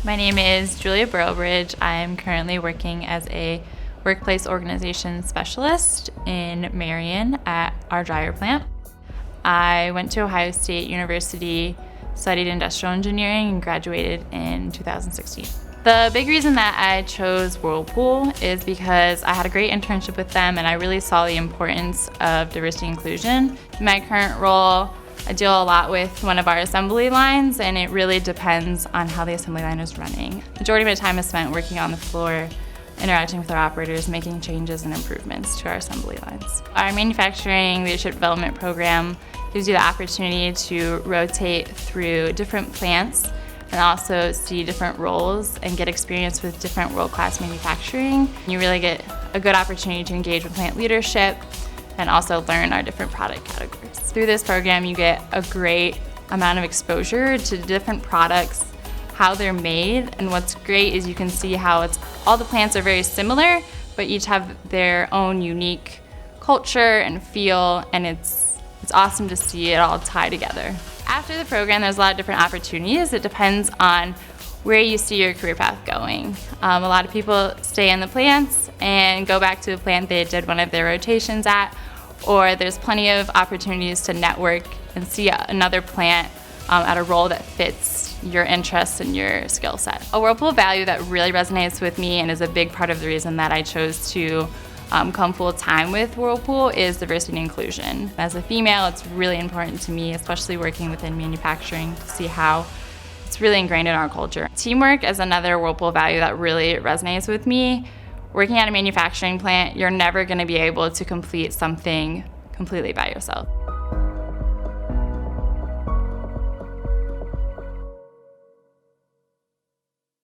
My name is Julia Burrowbridge. I'm currently working as a workplace organization specialist in Marion at our dryer plant. I went to Ohio State University, studied industrial engineering, and graduated in 2016. The big reason that I chose Whirlpool is because I had a great internship with them and I really saw the importance of diversity and inclusion. In my current role, I deal a lot with one of our assembly lines, and it really depends on how the assembly line is running. The majority of my time is spent working on the floor, interacting with our operators, making changes and improvements to our assembly lines. Our manufacturing leadership development program gives you the opportunity to rotate through different plants and also see different roles and get experience with different world-class manufacturing. You really get a good opportunity to engage with plant leadership and also learn our different product categories. Through this program, you get a great amount of exposure to different products, how they're made, and what's great is you can see how all the plants are very similar, but each have their own unique culture and feel, and it's awesome to see it all tie together. After the program, there's a lot of different opportunities. It depends on where you see your career path going. A lot of people stay in the plants and go back to the plant they did one of their rotations at, or there's plenty of opportunities to network and see another plant at a role that fits your interests and your skill set. A Whirlpool value that really resonates with me and is a big part of the reason that I chose to come full time with Whirlpool is diversity and inclusion. As a female, it's really important to me, especially working within manufacturing, to see how it's really ingrained in our culture. Teamwork is another Whirlpool value that really resonates with me. Working at a manufacturing plant, you're never going to be able to complete something completely by yourself.